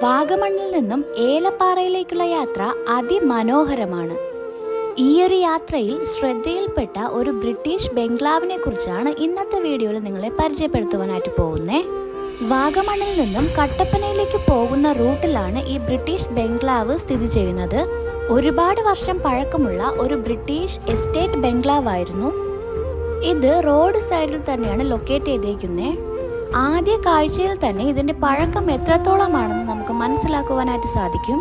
വാഗമണ്ണിൽ നിന്നും ഏലപ്പാറയിലേക്കുള്ള യാത്ര അതിമനോഹരമാണ്. ഈയൊരു യാത്രയിൽ ശ്രദ്ധയിൽപ്പെട്ട ഒരു ബ്രിട്ടീഷ് ബംഗ്ലാവിനെ കുറിച്ചാണ് ഇന്നത്തെ വീഡിയോയിൽ നിങ്ങളെ പരിചയപ്പെടുത്തുവാനായിട്ട് പോകുന്നത്. വാഗമണ്ണിൽ നിന്നും കട്ടപ്പനയിലേക്ക് പോകുന്ന റൂട്ടിലാണ് ഈ ബ്രിട്ടീഷ് ബംഗ്ലാവ് സ്ഥിതി ചെയ്യുന്നത്. ഒരുപാട് വർഷം പഴക്കമുള്ള ഒരു ബ്രിട്ടീഷ് എസ്റ്റേറ്റ് ബംഗ്ലാവായിരുന്നു ഇത്. റോഡ് സൈഡിൽ തന്നെയാണ് ലൊക്കേറ്റ് ചെയ്തേക്കുന്നത്. ആദ്യ കാഴ്ചയിൽ തന്നെ ഇതിന്റെ പഴക്കം എത്രത്തോളമാണെന്ന് നമുക്ക് മനസ്സിലാക്കുവാനായിട്ട് സാധിക്കും.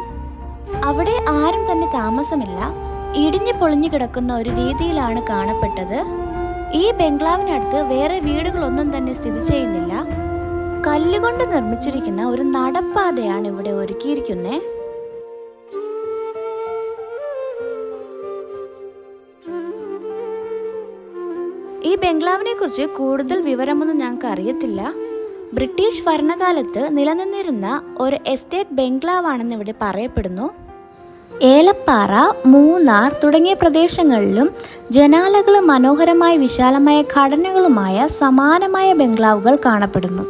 അവിടെ ആരും തന്നെ താമസമില്ല, ഇടിഞ്ഞു പൊളിഞ്ഞു കിടക്കുന്ന ഒരു രീതിയിലാണ് കാണപ്പെട്ടത്. ഈ ബംഗ്ലാവിനടുത്ത് വേറെ വീടുകളൊന്നും തന്നെ സ്ഥിതി ചെയ്യുന്നില്ല. കല്ലുകൊണ്ട് നിർമ്മിച്ചിരിക്കുന്ന ഒരു നടപ്പാതയാണ് ഇവിടെ ഒരുക്കിയിരിക്കുന്നത്. ഈ ബംഗ്ലാവിനെ കുറിച്ച് കൂടുതൽ വിവരമൊന്നും ഞങ്ങൾക്ക് അറിയത്തില്ല. ബ്രിട്ടീഷ് ഭരണകാലത്ത് നിലനിന്നിരുന്ന ഒരു എസ്റ്റേറ്റ് ബംഗ്ലാവാണെന്ന് ഇവിടെ പറയപ്പെടുന്നു. ഏലപ്പാറ, മൂന്നാർ തുടങ്ങിയ പ്രദേശങ്ങളിലും ജനാലകളും മനോഹരമായ വിശാലമായ ഘടനകളുമായ സമാനമായ ബംഗ്ലാവുകൾ കാണപ്പെടുന്നു.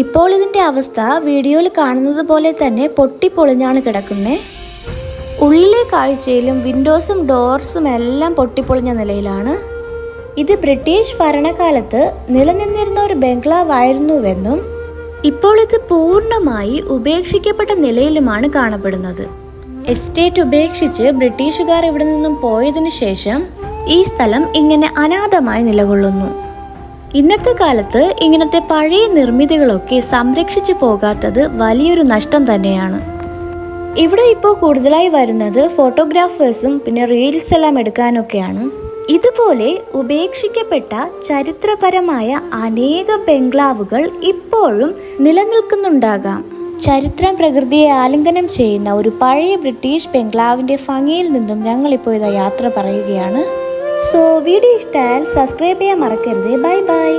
ഇപ്പോൾ ഇതിന്റെ അവസ്ഥ വീഡിയോയിൽ കാണുന്നത് പോലെ തന്നെ പൊട്ടിപ്പൊളിഞ്ഞാണ് കിടക്കുന്നത്. ഉള്ളിലെ കാഴ്ചയിലും വിൻഡോസും ഡോർസും എല്ലാം പൊട്ടിപ്പൊളിഞ്ഞ നിലയിലാണ്. ഇത് ബ്രിട്ടീഷ് ഭരണകാലത്ത് നിലനിന്നിരുന്ന ഒരു ബംഗ്ലാവായിരുന്നുവെന്നും ഇപ്പോൾ ഇത് പൂർണ്ണമായി ഉപേക്ഷിക്കപ്പെട്ട നിലയിലുമാണ് കാണപ്പെടുന്നത്. എസ്റ്റേറ്റ് ഉപേക്ഷിച്ച് ബ്രിട്ടീഷുകാർ ഇവിടെ നിന്നും പോയതിനു ശേഷം ഈ സ്ഥലം ഇങ്ങനെ അനാഥമായി നിലകൊള്ളുന്നു. ഇന്നത്തെ കാലത്ത് ഇങ്ങനത്തെ പഴയ നിർമ്മിതികളൊക്കെ സംരക്ഷിച്ചു പോകാത്തത് വലിയൊരു നഷ്ടം തന്നെയാണ്. ഇവിടെ ഇപ്പോൾ കൂടുതലായി വരുന്നത് ഫോട്ടോഗ്രാഫേഴ്സും പിന്നെ റീൽസ് എല്ലാം എടുക്കാനൊക്കെയാണ്. ഇതുപോലെ ഉപേക്ഷിക്കപ്പെട്ട ചരിത്രപരമായ അനേക ബംഗ്ലാവുകൾ ഇപ്പോഴും നിലനിൽക്കുന്നുണ്ടാകാം. ചരിത്രം പ്രകൃതിയെ ആലിംഗനം ചെയ്യുന്ന ഒരു പഴയ ബ്രിട്ടീഷ് ബംഗ്ലാവിന്റെ ഭംഗിയിൽ നിന്നും ഞങ്ങളിപ്പോൾ ഇതാ യാത്ര പറയുകയാണ്. സോ വീഡിയോ ഇഷ്ടമായാൽ സബ്സ്ക്രൈബ് ചെയ്യാൻ മറക്കരുത്. Bye bye.